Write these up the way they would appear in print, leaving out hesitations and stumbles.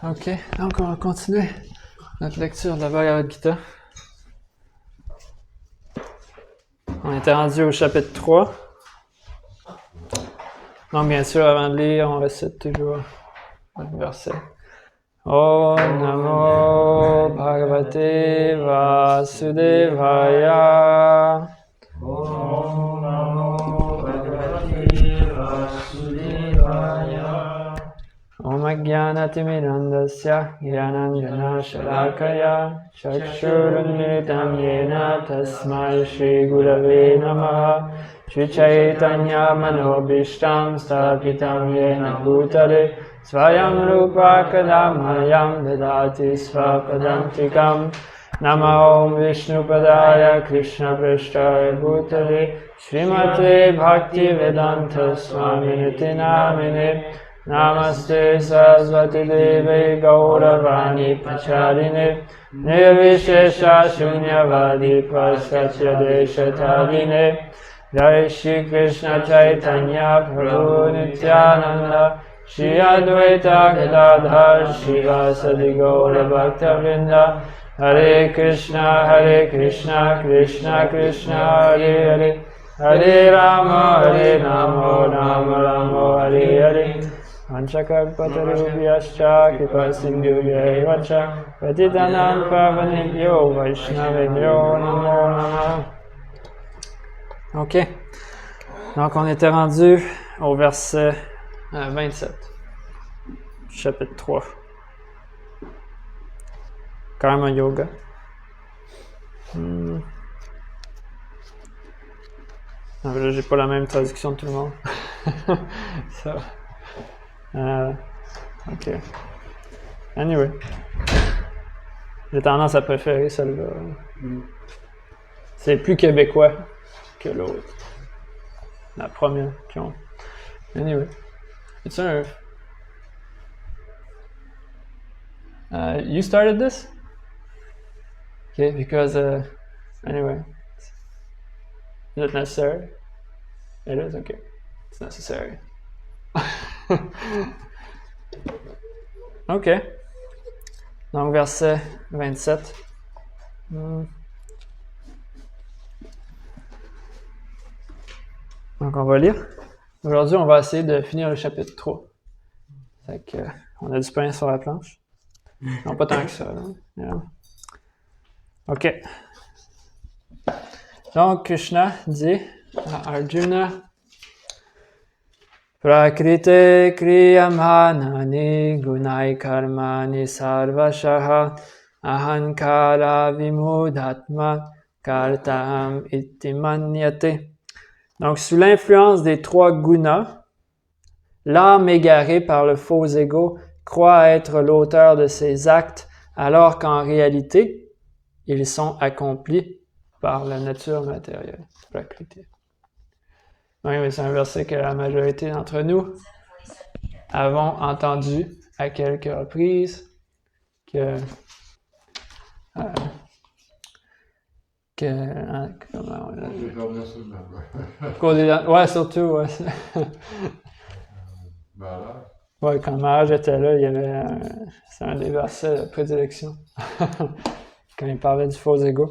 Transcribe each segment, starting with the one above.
Ok, donc on va continuer notre lecture de la Bhagavad Gita. On était rendu au chapitre 3. Donc bien sûr, avant de lire, on récite toujours le verset. Om Namo Bhagavate Vasudevaya. Om Namo Bhagavate Vasudevaya. Om Ajnanatimidandasya Gyananjana Shalakaya Chakshurunmilitam Yena Tasmai Shri Gurave Namaha Shri Chaitanya Manobhishtam Stapitam Yena Bhutale Svayam Rupa Kadamayam Dadati Svapadantikam Nama Om Vishnupadaya Krishna Prashtaya Bhutale Srimate Bhakti Vedanta Swaminiti Namine Namaste Saraswati Devi Gauravani Pacharine Nirvishesha Shunyavadi Paskachya Deshatavine Jai Shri Krishna Chaitanya Prabhu Nityananda Shri Advaita Gadadhar Shivasadi Gaura Bhakta Vrinda Hare Krishna Krishna Krishna Hare Hare Hare Rama Rama Rama Hare Hare Vanchakalpatarubhyascha Kripasindhubhya cha Patitanam Pavanebhyo Vaishnavebhyo Namo Namah. Ok, donc on était rendu au verset 27, chapitre 3. Karma Yoga. Ah, là, j'ai pas la même traduction de tout le monde. Ça. Ok. Anyway. J'ai tendance à préférer celle-là. C'est plus québécois que l'autre. La première qui ont. Anyway. It's a... you started this? Okay, because anyway. Is it necessary? It is? Okay. It's necessary. Ok. Donc, verset 27. Donc, on va lire. Aujourd'hui, on va essayer de finir le chapitre 3. Fait que, on a du pain sur la planche. Non, pas tant que ça. Là. Yeah. Ok. Donc, Krishna dit à Arjuna, Prakrite kriyamanani gunai karmani sarvashaha ahankara vimudhatma kartaham iti manyate. Donc, sous l'influence des trois gunas, l'âme égarée par le faux ego croit être l'auteur de ses actes, alors qu'en réalité, ils sont accomplis par la nature matérielle. Prakriti. Oui, mais c'est un verset que la majorité d'entre nous avons entendu à quelques reprises, comment on l'a dit? Ouais, surtout, ouais. Ouais, quand Maharaj était là, il y avait c'est un des versets de prédilection. Quand il parlait du faux ego.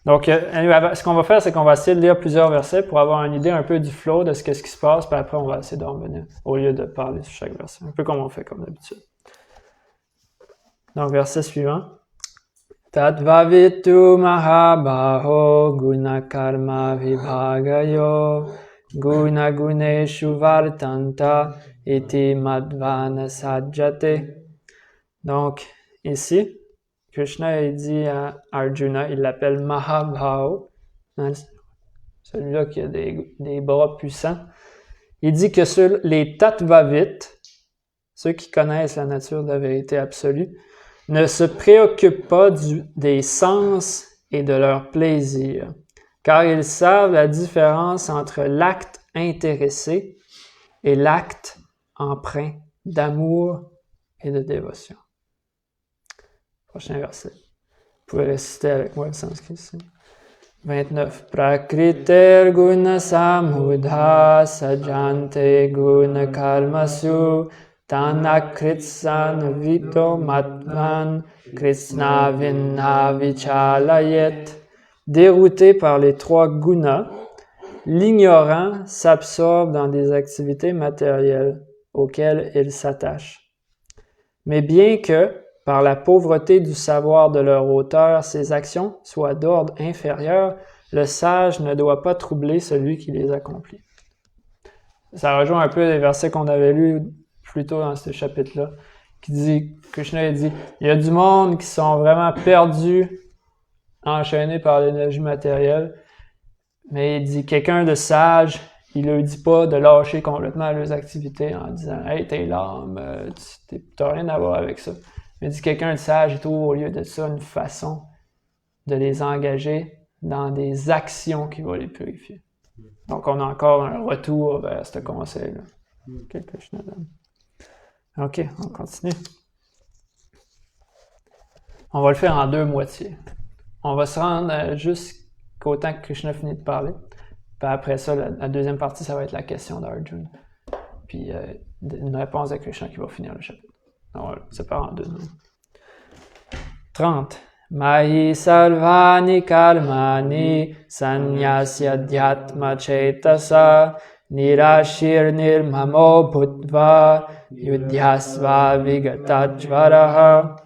Donc, ce qu'on va faire, c'est qu'on va essayer de lire plusieurs versets pour avoir une idée un peu du flow de ce qui se passe, puis après, on va essayer d'en revenir, au lieu de parler sur chaque verset. Un peu comme on fait, comme d'habitude. Donc, verset suivant. Tadvavitu mahabaho guna karma vibhagayo guna guneshu vartanta iti madvana sajjate. Donc, ici, Krishna il dit à Arjuna, il l'appelle Mahabhao, celui-là qui a des bras puissants. Il dit que les Tattvavites, ceux qui connaissent la nature de la vérité absolue, ne se préoccupent pas des sens et de leur plaisir, car ils savent la différence entre l'acte intéressé et l'acte empreint d'amour et de dévotion. Prochain verset. Vous pouvez réciter avec moi le sanskrit ici. 29. Prakriter guna samudha sajante guna karmasu tanakritsan vito matvan kritsna vinna vichalayet. Dérouté par les trois gunas, l'ignorant s'absorbe dans des activités matérielles auxquelles il s'attache. Mais bien que, par la pauvreté du savoir de leur auteur, ces actions soient d'ordre inférieur, le sage ne doit pas troubler celui qui les accomplit. Ça rejoint un peu les versets qu'on avait lus plus tôt dans ce chapitre-là, qui dit, Krishna dit, il y a du monde qui sont vraiment perdus, enchaînés par l'énergie matérielle, mais il dit, quelqu'un de sage, il ne leur dit pas de lâcher complètement leurs activités en disant, hey, t'es l'âme, tu n'as rien à voir avec ça. Mais dit quelqu'un de sage et tout, au lieu de ça, une façon de les engager dans des actions qui vont les purifier. Donc, on a encore un retour vers ce conseil-là. Okay, Krishna donne. OK, on continue. On va le faire en deux moitiés. On va se rendre jusqu'au temps que Krishna finit de parler. Puis après ça, la deuxième partie, ça va être la question d'Arjuna. Puis une réponse de Krishna qui va finir le chapitre. On va le séparer en deux. 30. Mahi sarvani karmani sanyasya dhyatma chetasa nirashir nirmamo bhutva yudhyasva vigatajvaraha.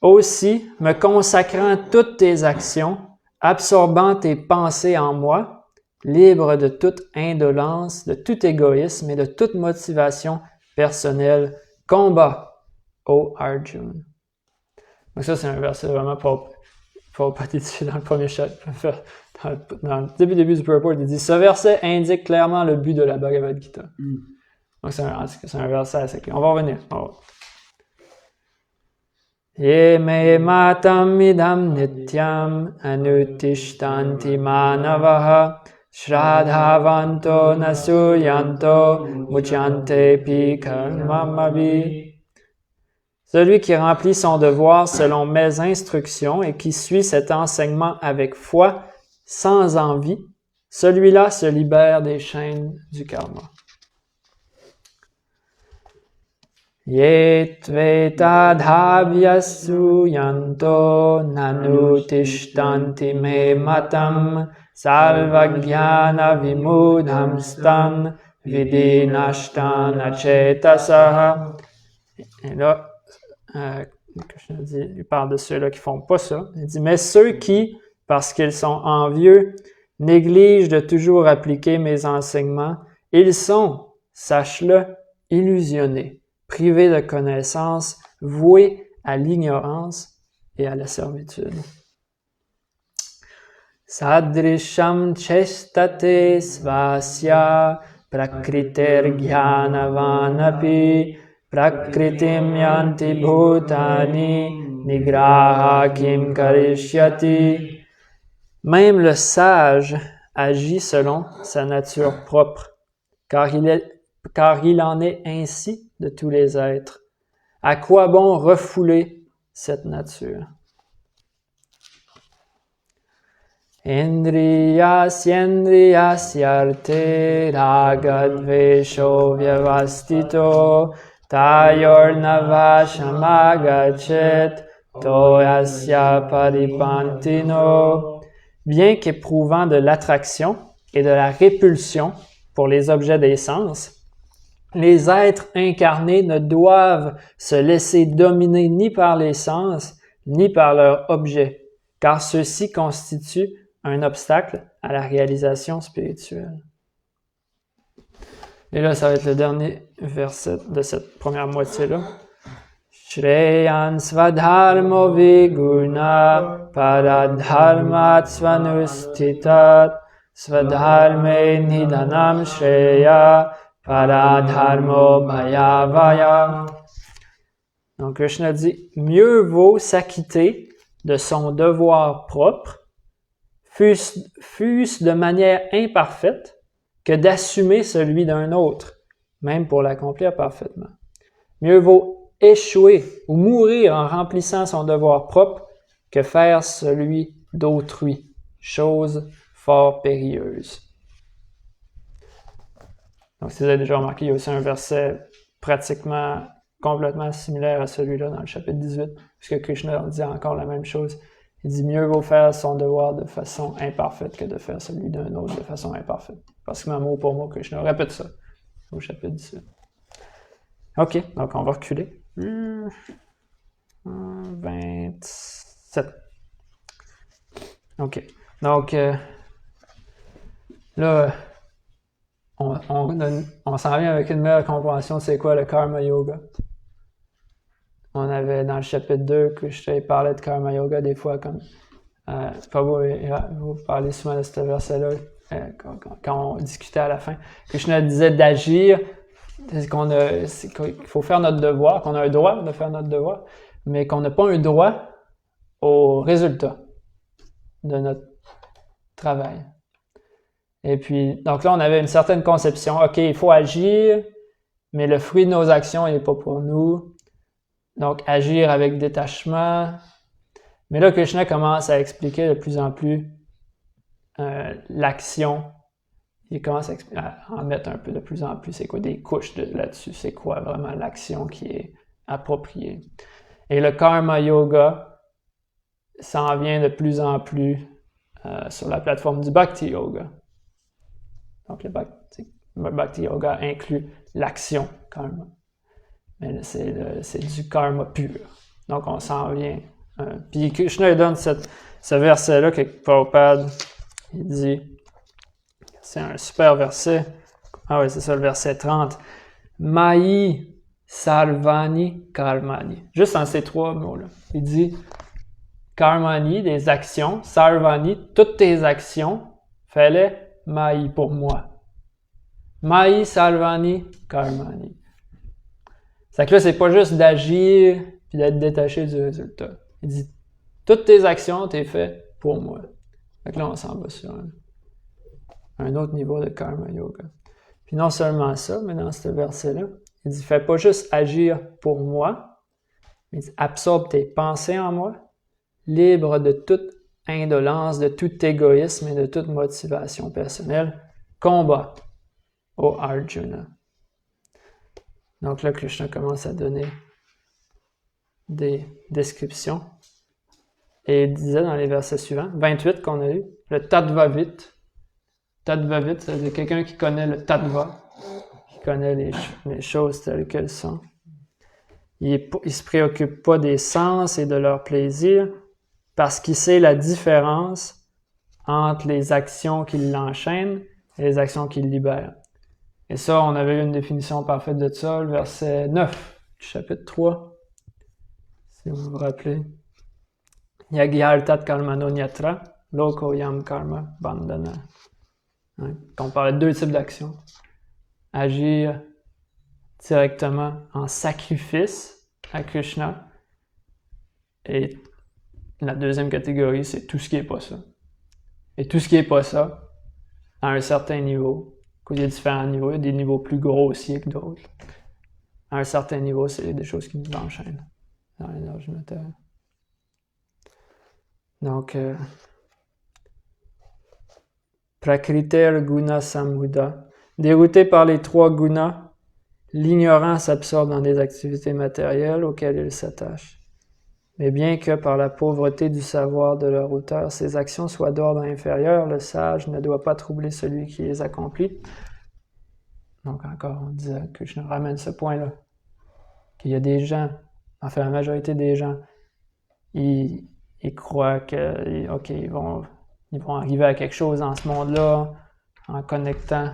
Aussi, me consacrant toutes tes actions, absorbant tes pensées en moi, libre de toute indolence, de tout égoïsme et de toute motivation personnelle, combat, ô Arjuna. Donc ça, c'est un verset vraiment pas pathétique dans le premier chapitre. Dans le début du purport, il dit « Ce verset indique clairement le but de la Bhagavad Gita. Donc c'est un verset assez clair. On va revenir. Ye me matam idam nityam anutishtanti manavaha shradhavanto nasuyanto muchante pi karmamavi. Celui qui remplit son devoir selon mes instructions et qui suit cet enseignement avec foi, sans envie, celui-là se libère des chaînes du karma. Ye tvetadhavyasu yanto nanutishtanti me matam salvagyana vimudhamstam vidinashtan achetasaha. Et là, Krishna dit, il parle de ceux-là qui font pas ça. Il dit, mais ceux qui, parce qu'ils sont envieux, négligent de toujours appliquer mes enseignements, ils sont sache-le, illusionné, privé de connaissance, voué à l'ignorance et à la servitude. Sadrisham chestate svasya prakriter jnanavanapi prakritim yanti bhutani nigraha kim karishyati. Même le sage agit selon sa nature propre, car il en est ainsi de tous les êtres. À quoi bon refouler cette nature? Indriyasyarte ragadvesho vyavastito tayornavashamagachet toyasya paripantino. Bien qu'éprouvant de l'attraction et de la répulsion pour les objets des sens, les êtres incarnés ne doivent se laisser dominer ni par les sens, ni par leurs objets, car ceux-ci constituent un obstacle à la réalisation spirituelle. Et là, ça va être le dernier verset de cette première moitié-là. Shreyan svadharmo viguna paradharmat svanustitat svadharme nidhanam shreya paradharmo bhayavaya. Donc Krishna dit, mieux vaut s'acquitter de son devoir propre, fût-ce de manière imparfaite, que d'assumer celui d'un autre, même pour l'accomplir parfaitement. Mieux vaut échouer ou mourir en remplissant son devoir propre que faire celui d'autrui, chose fort périlleuse. Donc, si vous avez déjà remarqué, il y a aussi un verset pratiquement complètement similaire à celui-là dans le chapitre 18, puisque Krishna dit encore la même chose. Il dit, mieux vaut faire son devoir de façon imparfaite que de faire celui d'un autre de façon imparfaite. Parce que mot pour mot, Krishna répète ça au chapitre 18. OK, donc on va reculer. 27. OK, donc là, on s'en vient avec une meilleure compréhension de c'est quoi le Karma Yoga. On avait dans le chapitre 2 que je t'ai parlé de Karma Yoga des fois comme vous parlez souvent de ce verset-là quand on discutait à la fin. Krishna disait d'agir, qu'il faut faire notre devoir, qu'on a un droit de faire notre devoir, mais qu'on n'a pas un droit au résultat de notre travail. Et puis, donc là, on avait une certaine conception. OK, il faut agir, mais le fruit de nos actions n'est pas pour nous. Donc, agir avec détachement. Mais là, Krishna commence à expliquer de plus en plus l'action. Il commence à en mettre un peu de plus en plus. C'est quoi des couches là-dessus? C'est quoi vraiment l'action qui est appropriée? Et le Karma Yoga s'en vient de plus en plus sur la plateforme du Bhakti Yoga. Donc, le Bhakti Yoga inclut l'action karma. Mais c'est du karma pur. Donc, on s'en vient. Puis, Krishna donne ce verset-là que Prabhupada, il dit, c'est un super verset. Ah oui, c'est ça, le verset 30. Mayi sarvani karmani. Juste en ces trois mots-là. Il dit, karmani, des actions, sarvani, toutes tes actions, fais-les Mayi pour moi. Mayi sarvani karmani. C'est que là, c'est pas juste d'agir puis d'être détaché du résultat. Il dit, toutes tes actions, t'es fait pour moi. Fait que là, on s'en va sur un autre niveau de Karma Yoga. Puis non seulement ça, mais dans ce verset-là, il dit, fais pas juste agir pour moi, mais il dit, absorbe tes pensées en moi, libre de toute indolence, de tout égoïsme et de toute motivation personnelle, combat, ô Arjuna. Donc là, Krishna commence à donner des descriptions. Et il disait dans les versets suivants, 28 qu'on a eu, le Tattvavit. Tattvavit, c'est-à-dire quelqu'un qui connaît le Tattva, qui connaît les choses telles qu'elles sont. Il ne se préoccupe pas des sens et de leur plaisir, parce qu'il sait la différence entre les actions qui l'enchaînent et les actions qui le libèrent. Et ça, on avait eu une définition parfaite de ça, le verset 9 du chapitre 3, si vous vous rappelez. Yagyartat karmano nyatra, loko yam karma bandhana. Hein? On parlait de deux types d'actions. Agir directement en sacrifice à Krishna. Et la deuxième catégorie, c'est tout ce qui n'est pas ça. Et tout ce qui n'est pas ça, à un certain niveau, il y a différents niveaux, il y a des niveaux plus gros aussi que d'autres. À un certain niveau, c'est des choses qui nous enchaînent dans l'énergie matérielle. Donc, Prakriter Guna Samhuda. Dérouté par les trois gunas, l'ignorant s'absorbe dans des activités matérielles auxquelles il s'attache. Mais bien que par la pauvreté du savoir de leur auteur, ces actions soient d'ordre inférieur, le sage ne doit pas troubler celui qui les accomplit. Donc encore, on disait que je ramène ce point-là. Qu'il y a des gens, enfin la majorité des gens, ils croient que, ok, ils vont arriver à quelque chose dans ce monde-là en connectant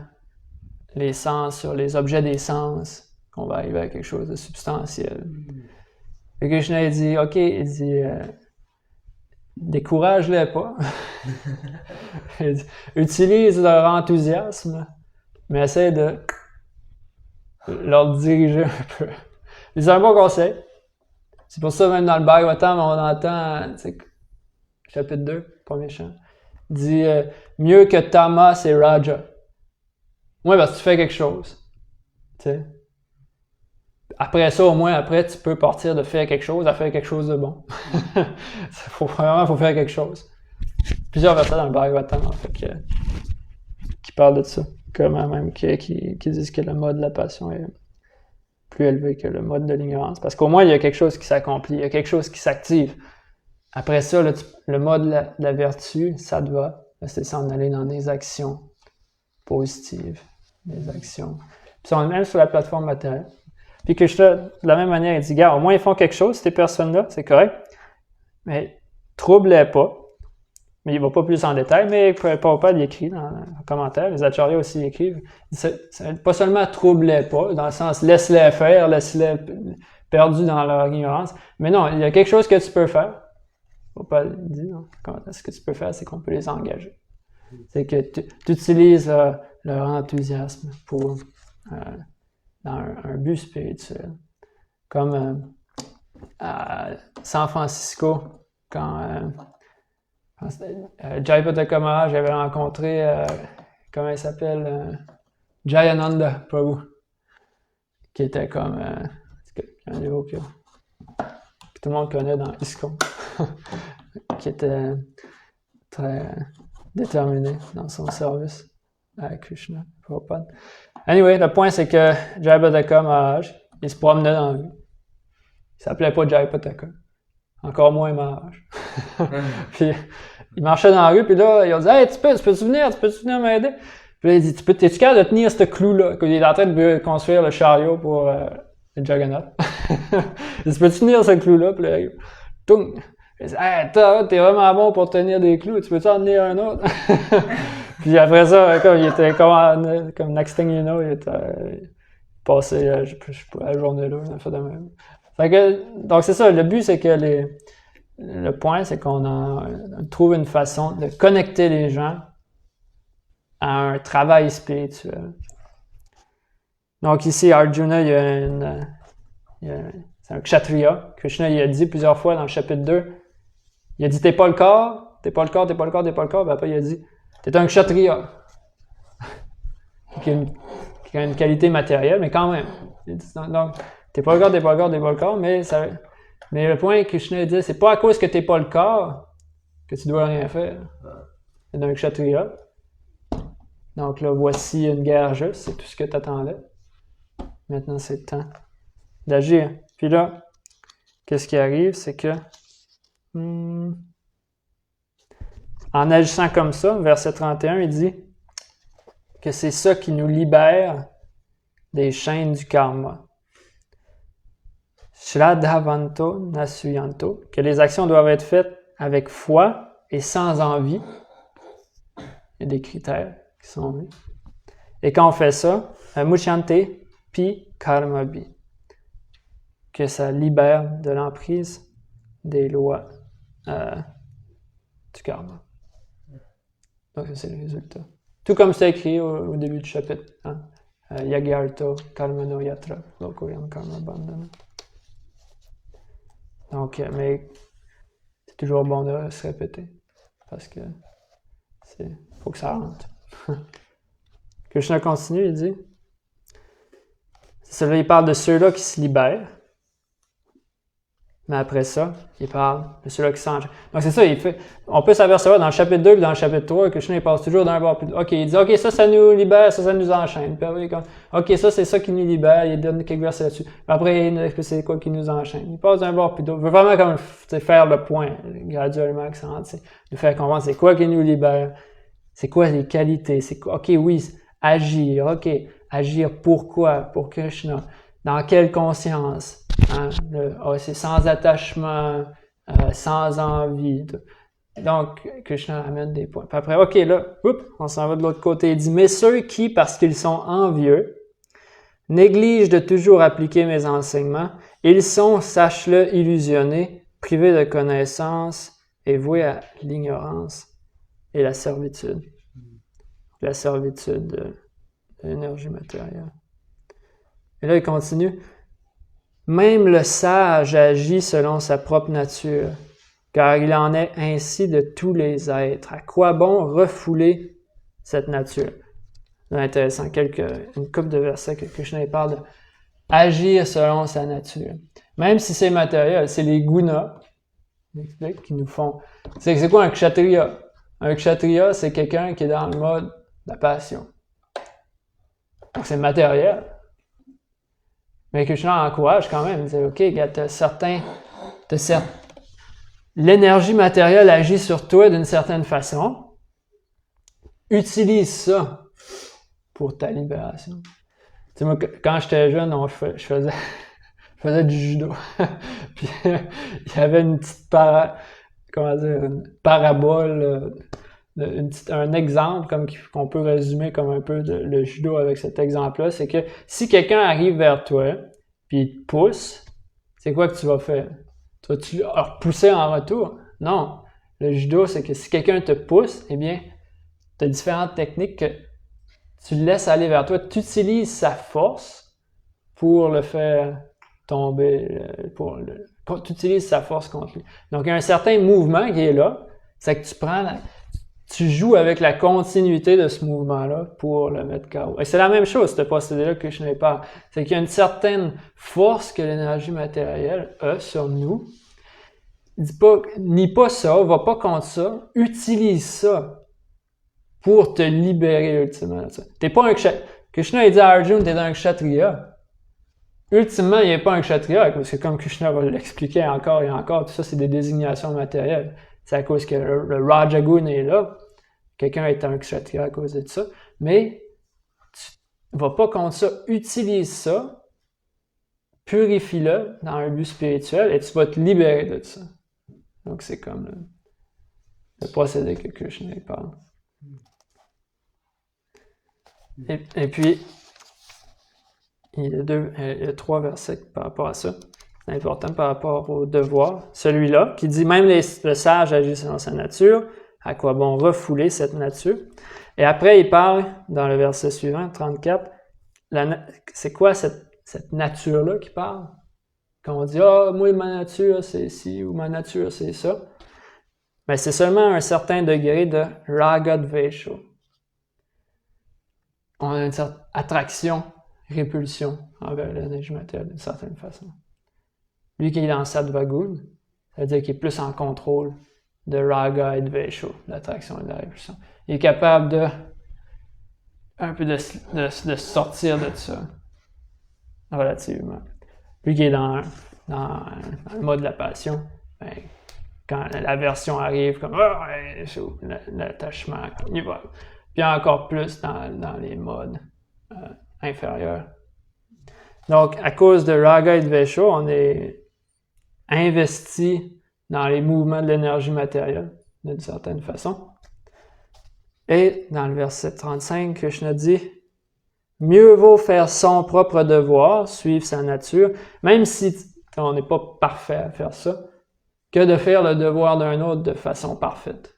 les sens sur les objets des sens, qu'on va arriver à quelque chose de substantiel. Et Krishna, il dit, ok, il dit, décourage-les pas. Il dit, utilise leur enthousiasme, mais essaie de leur diriger un peu. C'est un bon conseil. C'est pour ça, même dans le Bhagavatam, on entend, chapitre 2, premier chant, il dit, mieux que Tamas et Raja. Ouais, parce que tu fais quelque chose. Tu sais. Après ça, au moins, après, tu peux partir de faire quelque chose à faire quelque chose de bon. Faut faire quelque chose. Plusieurs versets dans le Bhagavatam, en fait, qui parlent de ça. Comment même, qui disent que le mode de la passion est plus élevé que le mode de l'ignorance. Parce qu'au moins, il y a quelque chose qui s'accomplit, il y a quelque chose qui s'active. Après ça, le mode de la vertu, sattva, c'est s'en aller dans des actions positives, des actions. Puis on est même sur la plateforme matérielle. Puis que de la même manière, il dit, gars, au moins ils font quelque chose, ces personnes-là, c'est correct, mais trouble-les pas. Mais il ne va pas plus en détail, mais Prabhupada écrit dans le commentaire, les acharyas aussi écrivent, c'est pas seulement trouble-les pas, dans le sens laisse-les faire, laisse-les perdus dans leur ignorance, mais non, il y a quelque chose que tu peux faire. Prabhupada dit, non, ce que tu peux faire, c'est qu'on peut les engager. C'est que tu utilises leur enthousiasme pour dans un but spirituel. Comme à San Francisco, quand Jayapataka Maharaj, j'avais rencontré, comment il s'appelle, Jayananda Prabhu, qui était comme un niveau que tout le monde connaît dans ISKCON, qui était très déterminé dans son service à Krishna, Prabhupada. Anyway, le point, c'est que Jayapataka Maharaj, il se promenait dans la rue. Il s'appelait pas Jayapataka. Encore moins Maharaj. Puis, il marchait dans la rue, puis là, il a dit, hey, tu peux-tu venir m'aider? Puis là, il dit, t'es-tu capable de tenir ce clou-là? Il est en train de construire le chariot pour le Jagannath. Il dit, peux-tu tenir ce clou-là? Puis là, toum! Il dit, hey, t'es vraiment bon pour tenir des clous, tu peux-tu en tenir un autre? Puis après ça, comme il était comme next thing you know, il était passé la journée là, il a fait de même. Fait que, donc c'est ça, le but c'est que le point c'est qu'on trouve une façon de connecter les gens à un travail spirituel. Donc ici, Arjuna, c'est un kshatriya. Krishna il a dit plusieurs fois dans le chapitre 2, il a dit t'es pas le corps, puis après il a dit t'es un kshatriya. qui a une qualité matérielle, mais quand même. Donc, t'es pas le corps, mais le point que Krishna dit, c'est pas à cause que t'es pas le corps que tu dois rien faire. C'est un kshatriya. Donc là, voici une guerre juste, c'est tout ce que t'attendais. Maintenant, c'est le temps d'agir. Puis là, qu'est-ce qui arrive, c'est que en agissant comme ça, verset 31, il dit que c'est ça qui nous libère des chaînes du karma. Shraddhavanto nasuyanto, que les actions doivent être faites avec foi et sans envie. Il y a des critères qui sont mis. Et quand on fait ça, Muchyante pi karmabhi, que ça libère de l'emprise des lois du karma. Donc, ça, c'est le résultat. Tout comme c'est écrit au début du chapitre. Hein? Yagyarto karmano yatra, lokoyam karma bandhana. Donc, mais c'est toujours bon de se répéter. Parce que faut que ça rentre. Krishna continue, il dit. Celui-là, il parle de ceux-là qui se libèrent. Mais après ça, il parle de ceux-là qui s'enchaînent. Donc c'est ça, on peut s'apercevoir dans le chapitre 2 et dans le chapitre 3 que Krishna il passe toujours d'un bord plus de... OK, il dit, OK, ça nous libère, ça nous enchaîne. Puis après, OK, ça, c'est ça qui nous libère. Il donne quelques versets là-dessus. Puis après, c'est quoi qui nous enchaîne? Il passe d'un bord plus d'autre. Il veut vraiment comme faire le point, graduellement, que ça rentre, de faire comprendre c'est quoi qui nous libère, c'est quoi les qualités, c'est quoi, OK, oui, agir, OK, agir pourquoi? Pour Krishna. Dans quelle conscience? Hein? C'est sans attachement, sans envie. Donc, Krishna amène des points. Puis après, OK, là, on s'en va de l'autre côté. Il dit, mais ceux qui, parce qu'ils sont envieux, négligent de toujours appliquer mes enseignements, ils sont, sache-le, illusionnés, privés de connaissance et voués à l'ignorance et la servitude. La servitude de l'énergie matérielle. Et là, il continue. Même le sage agit selon sa propre nature, car il en est ainsi de tous les êtres. À quoi bon refouler cette nature? C'est intéressant, une couple de versets que Krishna parle de agir selon sa nature. Même si c'est matériel, c'est les gunas qui nous font... C'est quoi un kshatriya? Un kshatriya, c'est quelqu'un qui est dans le mode de la passion. Donc c'est matériel. Mais Krishna encourage quand même, il dit, OK, l'énergie matérielle agit sur toi d'une certaine façon. Utilise ça pour ta libération. Tu sais, moi, quand j'étais jeune, je faisais du judo. Puis, il y avait une petite une parabole, un exemple qu'on peut résumer comme un peu le judo avec cet exemple-là, c'est que si quelqu'un arrive vers toi puis il te pousse, c'est quoi que tu vas faire? Tu vas repousser en retour? Non. Le judo, c'est que si quelqu'un te pousse, eh bien, tu as différentes techniques que tu le laisses aller vers toi. Tu utilises sa force pour le faire tomber, tu utilises sa force contre lui. Donc, il y a un certain mouvement qui est là, c'est que tu joues avec la continuité de ce mouvement-là pour le mettre KO. Et c'est la même chose, ce procédé-là que Krishna parle. C'est qu'il y a une certaine force que l'énergie matérielle a sur nous. Il dit pas, nie pas ça, va pas contre ça, utilise ça pour te libérer ultimement. T'es pas un kshatriya. Krishna dit à Arjuna, t'es un kshatriya. Ultimement, il n'est pas un kshatriya, parce que comme Krishna va l'expliquer encore et encore, tout ça, c'est des désignations matérielles. C'est à cause que le Rajagun est là. Quelqu'un est un kshatriya à cause de ça. Mais tu vas pas contre ça. Utilise ça. Purifie-le dans un but spirituel et tu vas te libérer de ça. Donc c'est comme le procédé que Krishna parle. Et puis, il y a 3 versets par rapport à ça. C'est important par rapport au devoir. Celui-là, qui dit « Même le sage agit selon sa nature, à quoi bon refouler cette nature? » Et après, il parle, dans le verset suivant, 34, c'est quoi cette nature-là qui parle? Quand on dit « Ah, moi, ma nature, c'est ci » ou « Ma nature, c'est ça », mais c'est seulement un certain degré de raga dvesha. On a une certaine attraction, répulsion envers l'énergie matérielle d'une certaine façon. Lui qui est dans Sattva Gun, ça veut dire qu'il est plus en contrôle de Raga et Dvesha, l'attraction et de la répulsion. Il est capable un peu de sortir de ça, relativement. Lui qui est dans le mode de la passion, ben, quand l'aversion arrive, comme l'attachement, il va. Puis encore plus dans les modes inférieurs. Donc, à cause de Raga et Dvesha, on est investi dans les mouvements de l'énergie matérielle, d'une certaine façon. Et dans le verset 35, Krishna dit mieux vaut faire son propre devoir, suivre sa nature, même si on n'est pas parfait à faire ça, que de faire le devoir d'un autre de façon parfaite.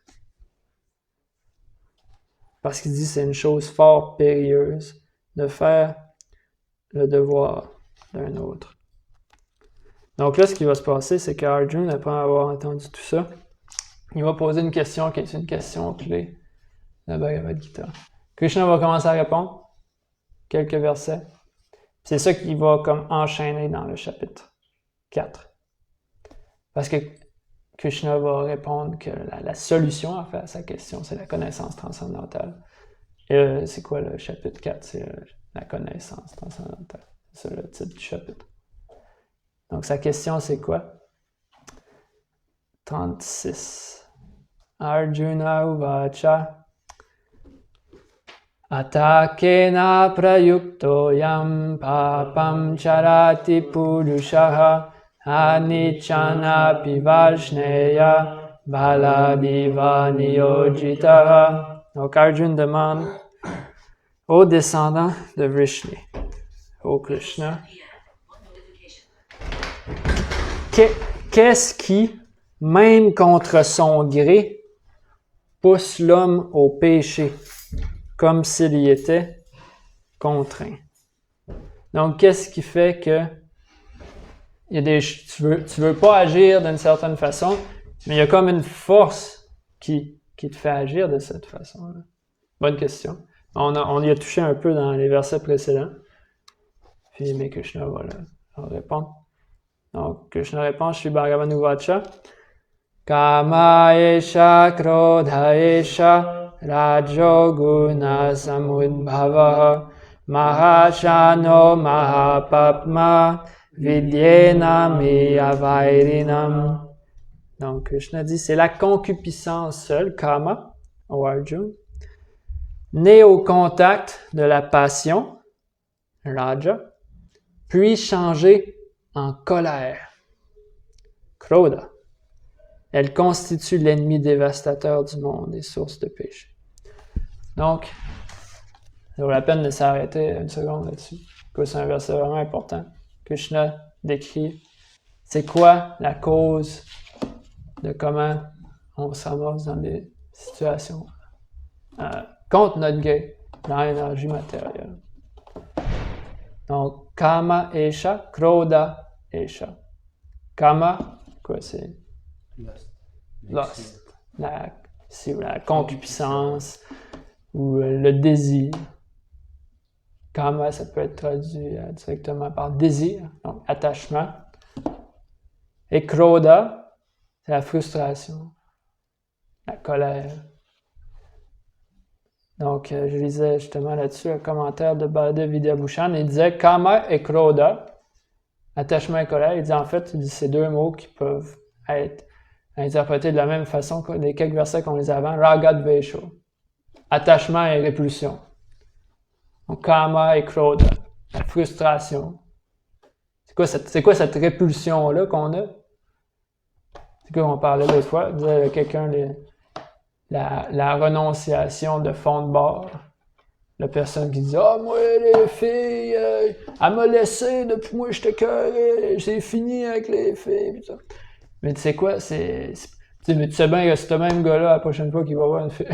Parce qu'il dit que c'est une chose fort périlleuse de faire le devoir d'un autre. Donc là, ce qui va se passer, c'est qu'Arjuna, après avoir entendu tout ça, il va poser une question qui est une question clé de la Bhagavad Gita. Krishna va commencer à répondre, quelques versets. C'est ça qui va comme enchaîner dans le chapitre 4. Parce que Krishna va répondre que la solution en fait à sa question, c'est la connaissance transcendantale. Et c'est quoi le chapitre 4? C'est la connaissance transcendantale. C'est ça le titre du chapitre. Donc sa question, c'est quoi? 36. Arjuna uvacha Atakena prayukto yam papam charati purushaha Anichana pivajneya baladiva niyojitaha. Donc Arjuna demande aux descendants de Vrishni, au Krishna, qu'est-ce qui, même contre son gré, pousse l'homme au péché, comme s'il y était contraint? Donc, qu'est-ce qui fait que tu veux pas agir d'une certaine façon, mais il y a comme une force qui te fait agir de cette façon-là? Bonne question. On y a touché un peu dans les versets précédents. Puis, mais Krishna va leur répondre. Donc, Krishna répond, Shri Bhagavan Uvacha, Kama esha krodha esha rajo guna samudbhava mahashano mahapapma vidyena miyavairinam. Donc, Krishna dit, c'est la concupiscence seule, Kama, au Arjuna, née au contact de la passion, Raja, puis changée en colère, Krodha. Elle constitue l'ennemi dévastateur du monde et source de péché. Donc, ça vaut la peine de s'arrêter une seconde là-dessus. C'est un verset vraiment important. Krishna décrit c'est quoi la cause de comment on se ramasse dans des situations contre notre gré, dans l'énergie matérielle. Donc, Kama Esha, Krodha Esha. Kama, quoi c'est? Lust. La concupiscence ou le désir. Kama, ça peut être traduit directement par désir, donc attachement. Et Krodha, c'est la frustration, la colère. Donc, je lisais justement là-dessus un commentaire de Baladev Vidyabhushan. Il disait Kama et Krodha, attachement et colère. Il dit en fait, c'est deux mots qui peuvent être interprétés de la même façon que les quelques versets qu'on lisait avant. Raga Dvesha, attachement et répulsion. Donc, Kama et Krodha, la frustration. C'est quoi cette répulsion-là qu'on a? C'est quoi on parlait l'autre fois? Il disait quelqu'un la renonciation de fond de bord. La personne qui dit « Ah, moi, les filles, elle m'a laissé depuis moi, j'étais carré, j'ai fini avec les filles. » Pis ça. Mais tu sais quoi, mais tu sais bien que c'est ce même gars-là, la prochaine fois qu'il va voir une fille,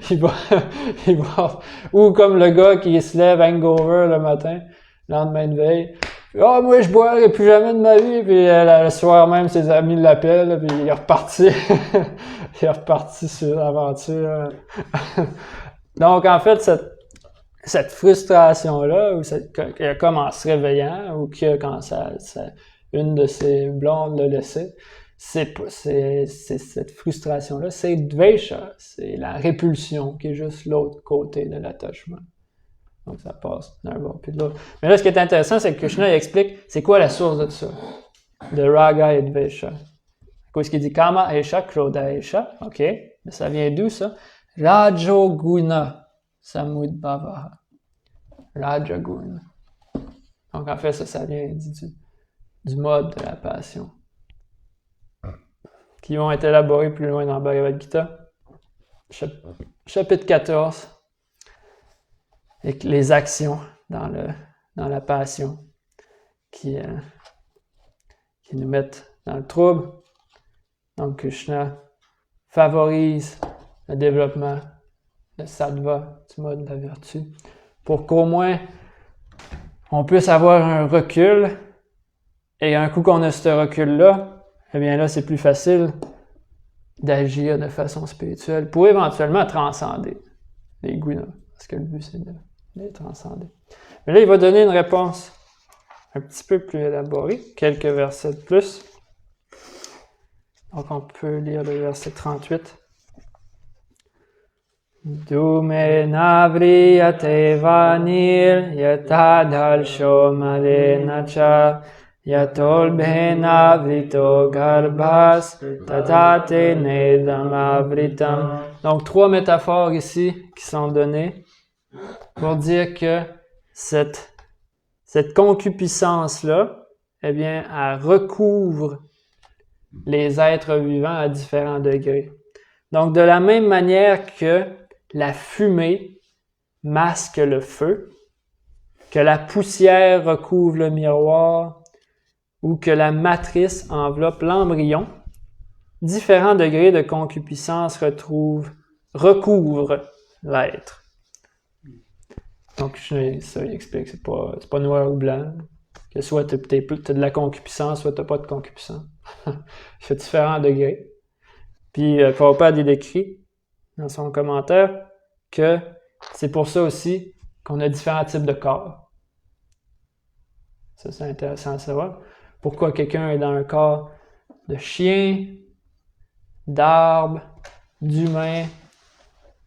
il va... Ou comme le gars qui se lève hangover le matin, le lendemain de veille. « Ah, moi, je boirai plus jamais de ma vie. » Puis le soir même, ses amis l'appellent, puis il est reparti. Il est reparti sur l'aventure. Donc, en fait, cette frustration-là, comme en se réveillant, ou que quand une de ses blondes l'a laissé, c'est cette frustration-là, c'est Dvesha, c'est la répulsion qui est juste l'autre côté de l'attachement. Donc, ça passe d'un bord puis de l'autre. Mais là, ce qui est intéressant, c'est que Krishna il explique c'est quoi la source de ça, de Raga et Dvesha. Qu'est-ce qu'il dit? Kama Esha, Krodha Esha. OK. Mais ça vient d'où, ça? Rajoguna Samudbhavaha. Rajoguna. Donc, en fait, ça vient du mode de la passion. Qui vont être élaborés plus loin dans Bhagavad Gita. Chapitre 14. et les actions dans la passion qui nous mettent dans le trouble. Donc Krishna favorise le développement de sattva, du mode de la vertu, pour qu'au moins on puisse avoir un recul, et un coup qu'on a ce recul-là, eh bien là c'est plus facile d'agir de façon spirituelle pour éventuellement transcender les gunas, parce que le but c'est de les transcender. Mais là il va donner une réponse un petit peu plus élaborée, quelques versets de plus. Donc on peut lire le verset 38. Dume navriyate vanir yatadhalsho malena cha yatolbhe navrito garbhas tatate nedamavritam. Donc 3 métaphores ici qui sont données pour dire que cette concupiscence-là, eh bien, elle recouvre les êtres vivants à différents degrés. Donc, de la même manière que la fumée masque le feu, que la poussière recouvre le miroir ou que la matrice enveloppe l'embryon, différents degrés de concupiscence recouvrent l'être. Donc, ça, il explique, c'est pas noir ou blanc. Que soit t'as de la concupiscence, soit t'as pas de concupiscence. C'est différents degrés. Puis, Prabhupada il décrit dans son commentaire que c'est pour ça aussi qu'on a différents types de corps. Ça, c'est intéressant à savoir. Pourquoi quelqu'un est dans un corps de chien, d'arbre, d'humain,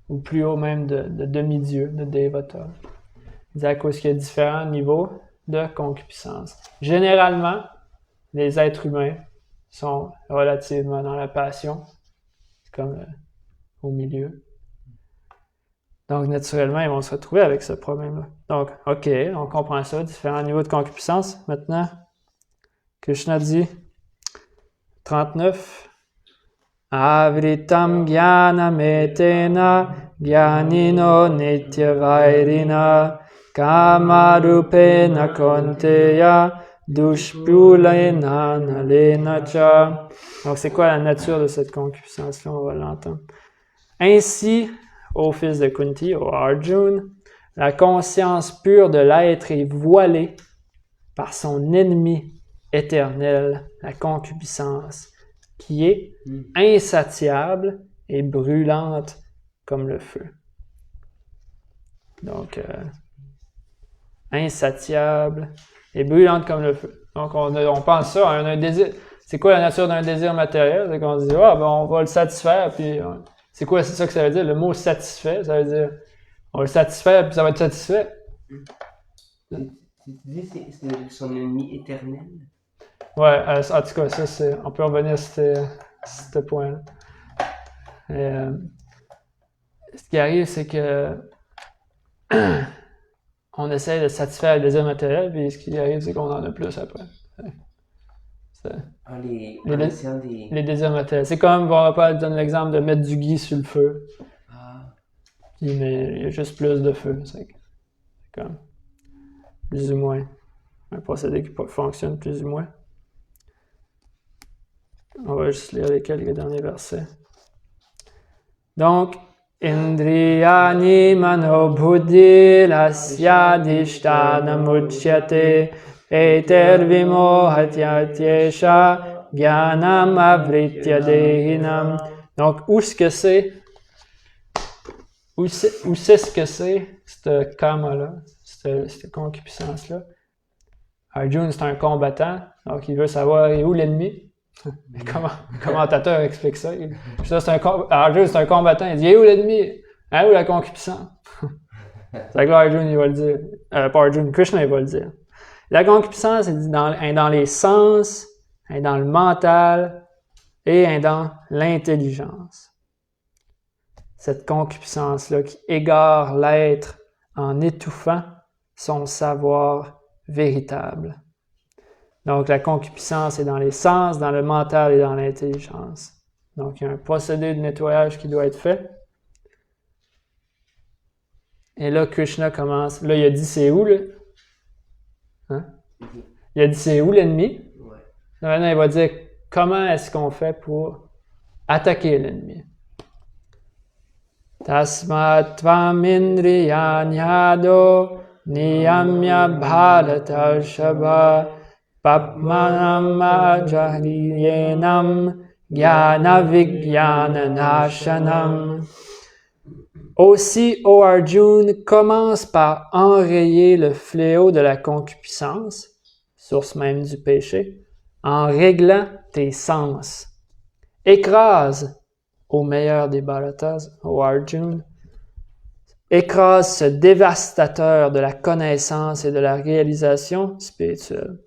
ou plus haut même de demi-dieu, de dévata. Il dit à cause qu'il y a différents niveaux de concupiscence. Généralement, les êtres humains sont relativement dans la passion, comme au milieu. Donc, naturellement, ils vont se retrouver avec ce problème-là. Donc, OK, on comprend ça, différents niveaux de concupiscence. Maintenant, Krishna dit, 39, Avritam jnanam etena jnanino nityavairina kamarupena konteya dushpulena nalena cha. Donc, c'est quoi la nature de cette concupiscence-là? On va l'entendre. Ainsi, ô fils de Kunti, ô Arjuna, la conscience pure de l'être est voilée par son ennemi éternel, la concupiscence, qui est insatiable et brûlante comme le feu. Donc, insatiable et brûlante comme le feu. Donc, on pense ça, on a un désir. C'est quoi la nature d'un désir matériel? C'est qu'on se dit, on va le satisfaire, puis c'est quoi, c'est ça que ça veut dire? Le mot satisfait, ça veut dire, on va le satisfaire, puis ça va être satisfait. Tu dis c'est son ennemi éternel? Ouais, en tout cas, ça, on peut revenir à ce point-là. Ce qui arrive, c'est que on essaie de satisfaire le désir matériel, puis ce qui arrive, c'est qu'on en a plus après. Les désirs matériels. C'est comme, on va donner l'exemple de mettre du ghee sur le feu. Puis, mais il y a juste plus de feu. C'est comme, plus ou moins, un procédé qui fonctionne plus ou moins. On va juste lire les quelques derniers versets. Donc, Indriyani mano buddhi lasyadhishtanam uchyate eter vimohatyatyesha jnanam avritya dehinam. Donc, où c'est ce que c'est, ce karma-là, cette concupiscence-là? Arjuna, c'est un combattant, donc il veut savoir où l'ennemi. Le commentateur explique ça. Arjuna, c'est un combattant. Il dit, où l'ennemi? Où la concupiscence? C'est que là, Arjuna, il va le dire. Pas Arjuna, Krishna, il va le dire. La concupiscence, elle est dans les sens, elle est dans le mental et elle est dans l'intelligence. Cette concupiscence-là qui égare l'être en étouffant son savoir véritable. Donc, la concupiscence est dans les sens, dans le mental et dans l'intelligence. Donc, il y a un procédé de nettoyage qui doit être fait. Et là, Krishna commence. Là, il a dit c'est où, là? Hein? Il a dit c'est où l'ennemi? Ouais. Maintenant, il va dire comment est-ce qu'on fait pour attaquer l'ennemi. Tasmat tvam indriyanyado niyamya bharatarshava papmanam ajahriyenam jnana vijnana nashanam. Aussi, ô Arjuna, commence par enrayer le fléau de la concupiscence, source même du péché, en réglant tes sens. Écrase, au meilleur des Bharatas, ô Arjuna, écrase ce dévastateur de la connaissance et de la réalisation spirituelle.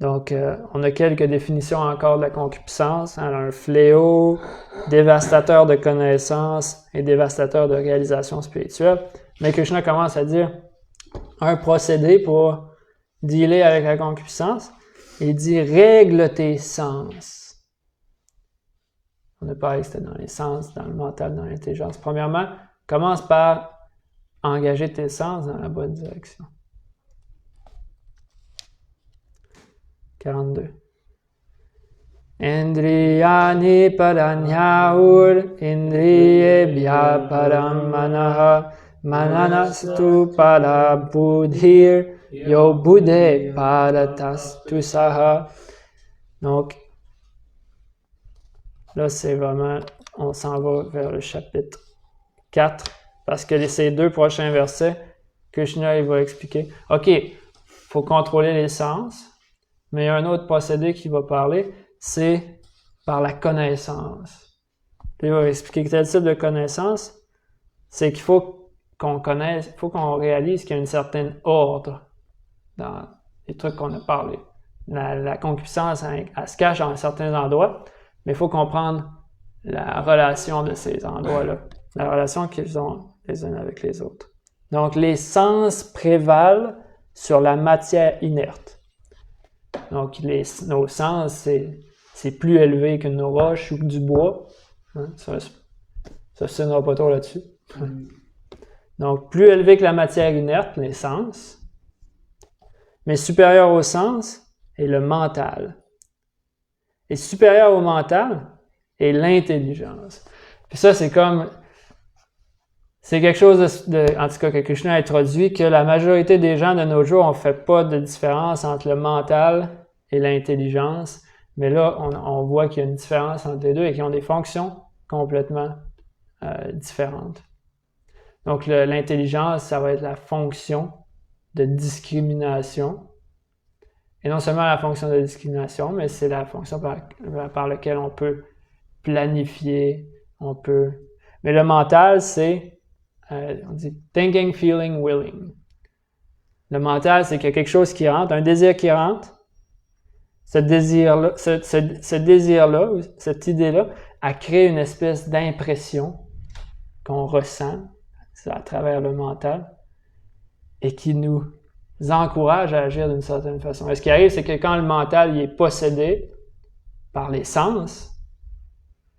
Donc, on a quelques définitions encore de la concupiscence. Hein, un fléau, dévastateur de connaissance et dévastateur de réalisation spirituelle. Mais Krishna commence à dire un procédé pour dealer avec la concupiscence. Il dit « règle tes sens ». On a parlé que c'était dans les sens, dans le mental, dans l'intelligence. Premièrement, commence par engager tes sens dans la bonne direction. 42. Indriyani paranyaur indriyebhya param manaha mananastu para buddhir yo buddhe paratastu saha. Donc, là, c'est vraiment, on s'en va vers le chapitre 4, parce que ces deux prochains versets, Krishna, il va expliquer. OK, il faut contrôler les sens. Mais il y a un autre procédé qui va parler, c'est par la connaissance. Puis il va expliquer que tel type de connaissance, c'est qu'il faut qu'on connaisse, il faut qu'on réalise qu'il y a une certaine ordre dans les trucs qu'on a parlé. La concupiscence, elle se cache à un certain endroit, mais il faut comprendre la relation de ces endroits-là, la relation qu'ils ont les uns avec les autres. Donc, les sens prévalent sur la matière inerte. Donc, nos sens, c'est plus élevé que nos roches ou que du bois. Hein? Ça ne va pas trop là-dessus. Donc, plus élevé que la matière inerte, les sens. Mais supérieur au sens est le mental. Et supérieur au mental est l'intelligence. Puis ça, c'est quelque chose en tout cas que Krishna a introduit, que la majorité des gens de nos jours, on ne fait pas de différence entre le mental et l'intelligence. Mais là, on voit qu'il y a une différence entre les deux et qu'ils ont des fonctions complètement différentes. Donc, l'intelligence, ça va être la fonction de discrimination. Et non seulement la fonction de discrimination, mais c'est la fonction par laquelle on peut planifier, Mais le mental, c'est on dit thinking, feeling, willing. Le mental, c'est qu'il y a quelque chose qui rentre, un désir qui rentre. Ce désir-là, cette idée-là, a créé une espèce d'impression qu'on ressent à travers le mental et qui nous encourage à agir d'une certaine façon. Et ce qui arrive, c'est que quand le mental il est possédé par les sens,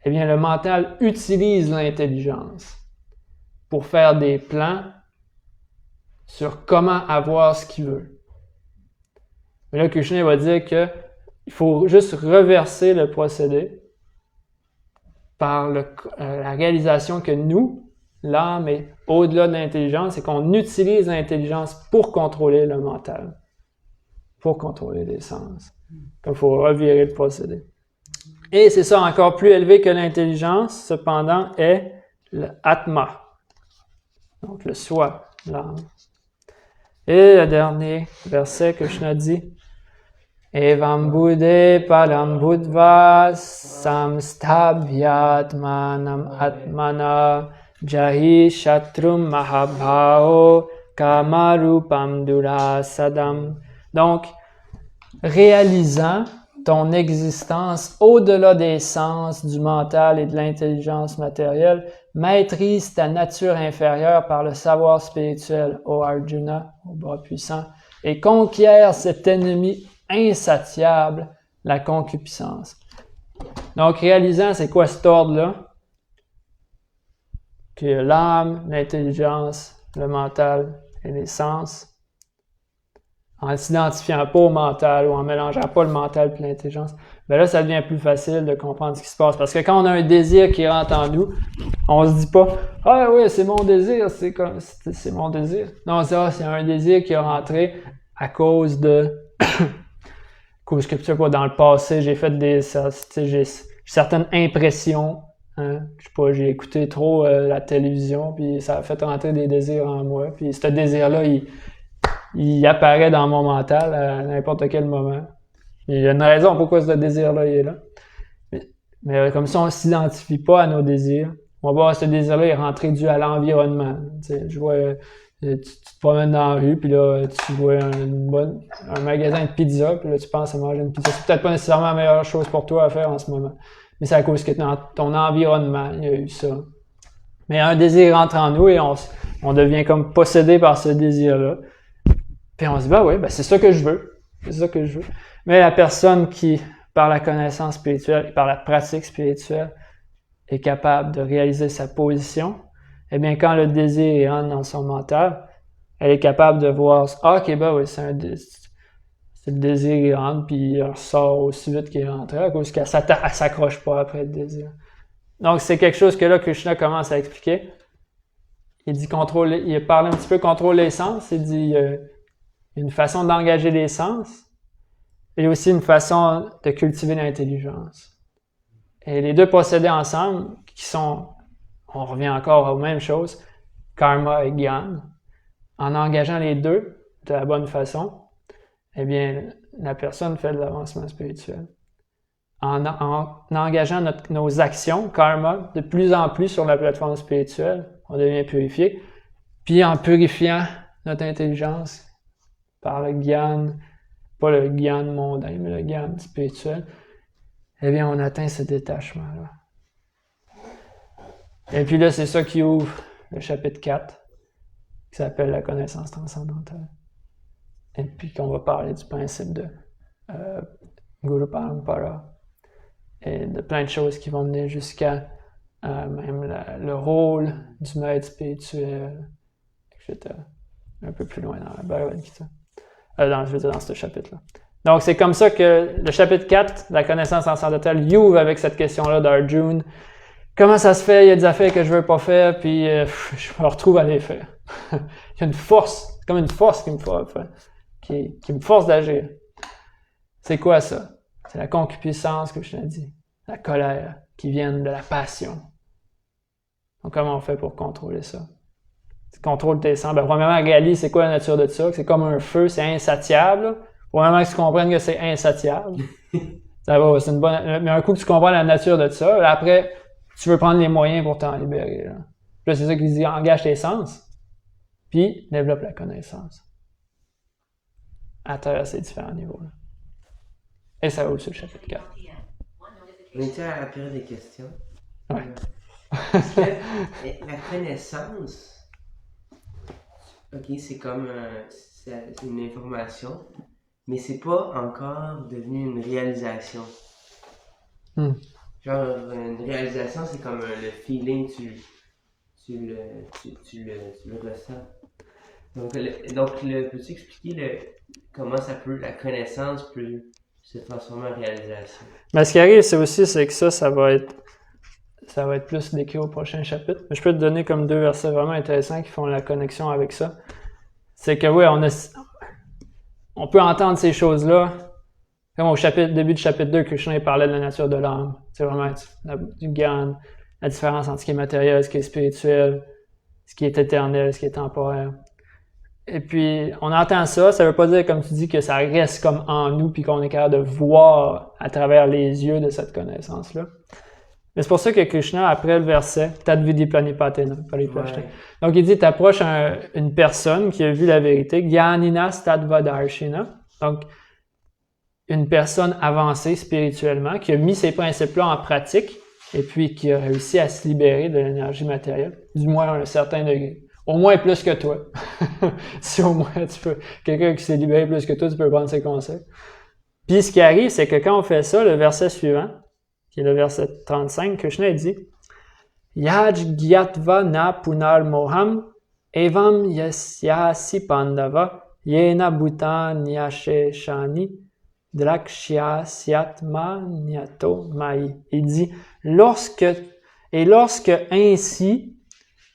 eh bien, le mental utilise l'intelligence pour faire des plans sur comment avoir ce qu'il veut. Mais là, Krishna va dire qu'il faut juste reverser le procédé par la réalisation que nous, l'âme est au-delà de l'intelligence et qu'on utilise l'intelligence pour contrôler le mental, pour contrôler les sens. Donc, il faut revirer le procédé. Et c'est ça, encore plus élevé que l'intelligence, cependant, est le Atma. Donc, le soi, l'âme. Et le dernier verset que Krishna dit, Evam buddhe param buddva samstabhyatmanam atmana jahi shatrum mahabhao kamarupam durasadam. Donc, réalisant ton existence au-delà des sens, du mental et de l'intelligence matérielle, maîtrise ta nature inférieure par le savoir spirituel, ô Arjuna, ô bras puissant, et conquiert cet ennemi insatiable, la concupiscence. Donc, réalisant, c'est quoi cet ordre-là? Que l'âme, l'intelligence le mental et les sens, en ne s'identifiant pas au mental ou en mélangeant pas le mental et l'intelligence, ben là, ça devient plus facile de comprendre ce qui se passe. Parce que quand on a un désir qui rentre en nous, on se dit pas « Ah oui, c'est mon désir, c'est mon désir. » Non, c'est un désir qui est rentré à cause de... cause que, tu sais quoi, dans le passé, j'ai fait j'ai certaines impressions. Hein? Je sais pas, j'ai écouté trop la télévision, puis ça a fait rentrer des désirs en moi. Puis ce désir-là, il apparaît dans mon mental à n'importe quel moment. Il y a une raison pourquoi ce désir-là il est là. Mais comme ça, on ne s'identifie pas à nos désirs. On va voir ce désir-là est rentré dû à l'environnement. Tu sais, je vois, tu te promènes dans la rue, puis là, tu vois un magasin de pizza, puis là, tu penses à manger une pizza. C'est peut-être pas nécessairement la meilleure chose pour toi à faire en ce moment. Mais c'est à cause que dans ton environnement, il y a eu ça. Mais un désir rentre en nous et on devient comme possédé par ce désir-là. Puis on se dit, oui, c'est ça que je veux. C'est ça que je veux. Mais la personne qui, par la connaissance spirituelle et par la pratique spirituelle, est capable de réaliser sa position, eh bien, quand le désir rentre dans son mental, elle est capable de voir, oui, c'est le désir qui rentre, puis il ressort aussi vite qu'il est rentré, à cause qu'elle s'accroche pas après le désir. Donc, c'est quelque chose que là, Krishna commence à expliquer. Il dit il parle un petit peu contrôle les sens, il dit une façon d'engager les sens, et aussi une façon de cultiver l'intelligence. Et les deux possédés ensemble, on revient encore aux mêmes choses, karma et gyan, en engageant les deux de la bonne façon, eh bien, la personne fait de l'avancement spirituel. En engageant nos actions, karma, de plus en plus sur la plateforme spirituelle, on devient purifié, puis en purifiant notre intelligence par le gyan, pas le gyan mondain, mais le gyan spirituel, eh bien, on atteint ce détachement-là. Et puis là, c'est ça qui ouvre le chapitre 4, qui s'appelle la connaissance transcendantale. Et puis qu'on va parler du principe de Guru Parampara et de plein de choses qui vont mener jusqu'à même le rôle du maître spirituel, etc. Un peu plus loin dans la Bhagavad Gita. Dans ce chapitre-là. Donc, c'est comme ça que le chapitre 4, la connaissance transcendantale, il ouvre avec cette question-là d'Arjuna. Comment ça se fait? Il y a des affaires que je veux pas faire, puis je me retrouve à les faire. Il y a une force, comme une force qui me force d'agir. C'est quoi ça? C'est la concupiscence, que je t'ai dit. La colère, qui vient de la passion. Donc, comment on fait pour contrôler ça? Tu contrôles tes sens. Premièrement, réalise c'est quoi la nature de ça. C'est comme un feu, c'est insatiable. Premièrement, que tu comprennes que c'est insatiable. Ça va, c'est une bonne. Mais un coup que tu comprends la nature de ça, là, après, tu veux prendre les moyens pour t'en libérer. Là, c'est ça qu'il dit, engage tes sens, puis développe la connaissance. À travers ces différents niveaux-là. Et ça ouvre sur le chapitre 4. On était à la période des questions. Ouais. La connaissance, ok, c'est comme c'est une information, mais c'est pas encore devenu une réalisation. Genre, une réalisation, c'est comme le feeling, tu le ressens. Donc, peux-tu expliquer comment la connaissance peut se transformer en réalisation? Mais ce qui arrive, c'est que ça va être plus décrit au prochain chapitre. Mais je peux te donner comme 2 versets vraiment intéressants qui font la connexion avec ça. C'est que oui, on peut entendre ces choses-là. Comme au début du chapitre 2, Krishna parlait de la nature de l'âme. C'est vraiment du gyan, la différence entre ce qui est matériel, ce qui est spirituel, ce qui est éternel, ce qui est temporaire. Et puis, on entend ça veut pas dire, comme tu dis, que ça reste comme en nous puis qu'on est capable de voir à travers les yeux de cette connaissance-là. Mais c'est pour ça que Krishna, après le verset, Tadvidi Planipatena, donc il dit, t'approches une personne qui a vu la vérité, Gyaninas Tadvadarshina, donc une personne avancée spirituellement, qui a mis ces principes-là en pratique, et puis qui a réussi à se libérer de l'énergie matérielle, du moins à un certain degré. Au moins plus que toi. Si au moins tu peux, quelqu'un qui s'est libéré plus que toi, tu peux prendre ses conseils. Puis ce qui arrive, c'est que quand on fait ça, le verset suivant, qui est le verset 35, Krishna dit Yaj Gyatva na punar moham Evam yasyasi pandava yena bhutanyasheshani drakshyasyaatma nyato mai. Il dit, lorsque ainsi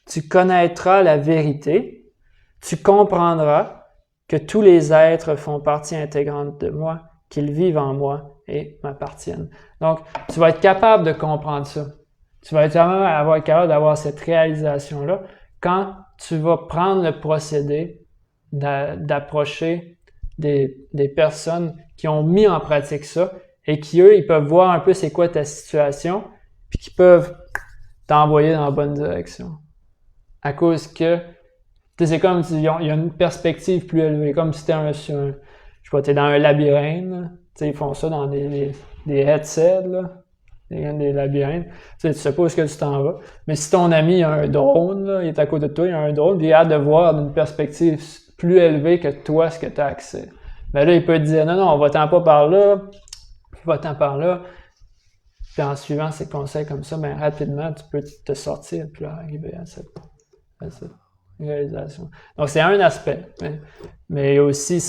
tu connaîtras la vérité, tu comprendras que tous les êtres font partie intégrante de moi, qu'ils vivent en moi et m'appartiennent. Donc, tu vas être capable de comprendre ça. Tu vas être capable d'avoir cette réalisation-là quand tu vas prendre le procédé d'approcher des personnes qui ont mis en pratique ça et qui, eux, ils peuvent voir un peu c'est quoi ta situation puis qui peuvent t'envoyer dans la bonne direction. À cause que, tu sais, c'est comme s'il y a une perspective plus élevée, comme si je sais pas, t'es dans un labyrinthe, tu sais, ils font ça dans des headsets, là. Des labyrinthes. Tu sais pas où est-ce que tu t'en vas. Mais si ton ami a un drone, là, il est à côté de toi, il a un drone, puis il a hâte de voir d'une perspective plus élevée que toi ce que tu as accès. Ben là, il peut te dire non, va-t'en pas par là, va-t'en par là. Puis en suivant ces conseils comme ça, ben rapidement, tu peux te sortir puis arriver à cette réalisation. Donc c'est un aspect. Mais aussi,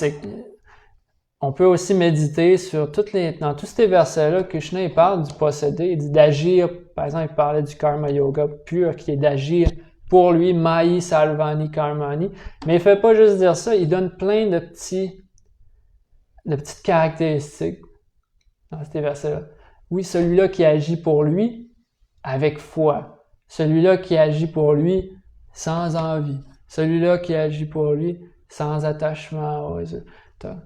on peut aussi méditer sur dans tous ces versets-là, Krishna il parle du possédé, il dit d'agir, par exemple, il parlait du karma yoga pur, qui est d'agir pour lui, Mayi Salvani Karmani. Mais il fait pas juste dire ça, il donne plein de petites caractéristiques dans ces versets-là. Oui, celui-là qui agit pour lui, avec foi. Celui-là qui agit pour lui, sans envie. Celui-là qui agit pour lui, sans attachement aux résultats.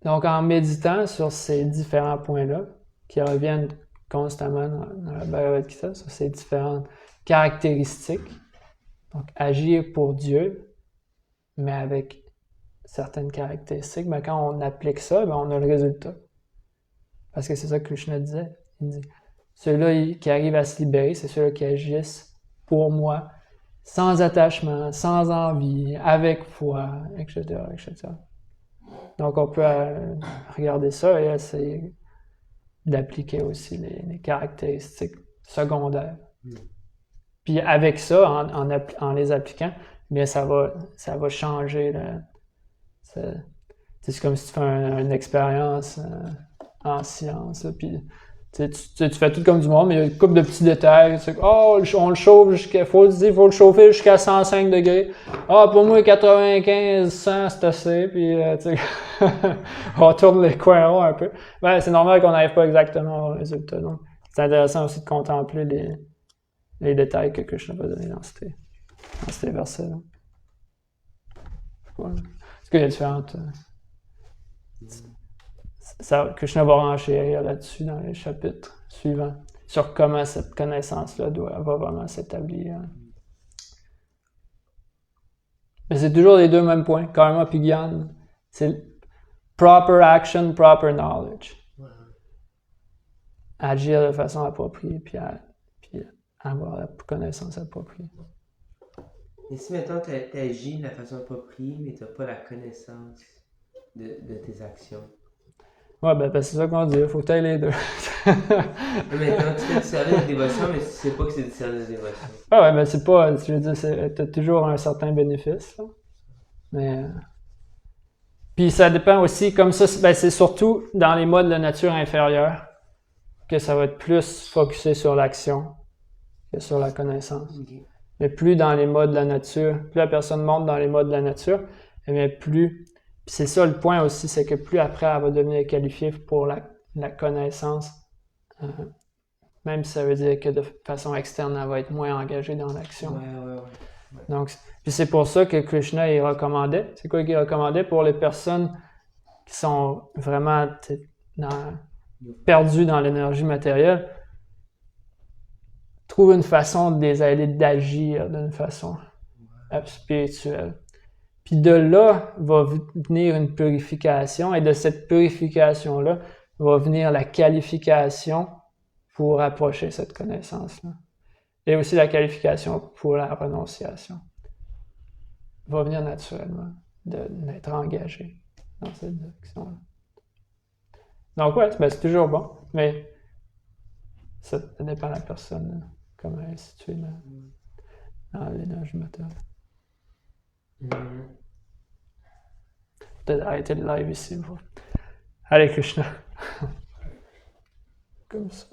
Donc, en méditant sur ces différents points-là, qui reviennent constamment dans la Bhagavad Gita, sur ces différentes caractéristiques, donc agir pour Dieu, mais avec certaines caractéristiques, mais quand on applique ça, ben on a le résultat. Parce que c'est ça que Krishna disait. Il dit, ceux-là qui arrivent à se libérer, c'est ceux-là qui agissent pour moi, sans attachement, sans envie, avec foi, etc., etc. Donc, on peut regarder ça et essayer d'appliquer aussi les caractéristiques secondaires. Puis avec ça, en les appliquant, bien ça va changer. C'est comme si tu fais une expérience en science. Là, puis tu fais tout comme du monde, mais il y a une couple de petits détails. On le chauffe faut le chauffer jusqu'à 105 degrés. Pour moi, 95, 100, c'est assez. Puis, on tourne les coins ronds un peu. Ben, c'est normal qu'on n'arrive pas exactement au résultat. Donc, c'est intéressant aussi de contempler les détails que Krishna va donner dans ces versets-là. Voilà. Est-ce qu'il y a différentes... Krishna va renchérir là-dessus dans les chapitres suivants, sur comment cette connaissance-là va vraiment s'établir. Mais c'est toujours les deux mêmes points, karma puis gyan. C'est proper action, proper knowledge. Agir de façon appropriée, puis avoir la connaissance appropriée. Et si, mettons, tu agis de la façon appropriée, mais tu n'as pas la connaissance de tes actions. Ouais, ben c'est ça qu'on dit, il faut que tu aies les deux. Maintenant, tu fais du service de dévotion, mais tu sais pas que c'est du service de dévotion. Ah ouais, ben c'est pas, je veux dire, t'as toujours un certain bénéfice, là. Mais... Puis ça dépend aussi, comme ça, ben c'est surtout dans les modes de nature inférieure que ça va être plus focusé sur l'action que sur la connaissance. Okay. Mais plus dans les modes de la nature, plus la personne monte dans les modes de la nature, mais plus... Puis c'est ça le point aussi, c'est que plus après elle va devenir qualifiée pour la connaissance, même si ça veut dire que de façon externe, elle va être moins engagée dans l'action. Ouais. Donc, puis c'est pour ça que Krishna, il recommandait. C'est quoi qu'il recommandait pour les personnes qui sont vraiment perdues dans l'énergie matérielle? Trouve une façon de les aider d'agir d'une façon spirituelle. Puis de là va venir une purification, et de cette purification-là va venir la qualification pour approcher cette connaissance-là. Et aussi la qualification pour la renonciation. Va venir naturellement d'être engagé dans cette direction-là. Donc ouais, ben c'est toujours bon, mais ça dépend de la personne, comment elle est située dans l'énergie matérielle. Peut-être arrêter le live ici. Hare Krishna. Comme ça.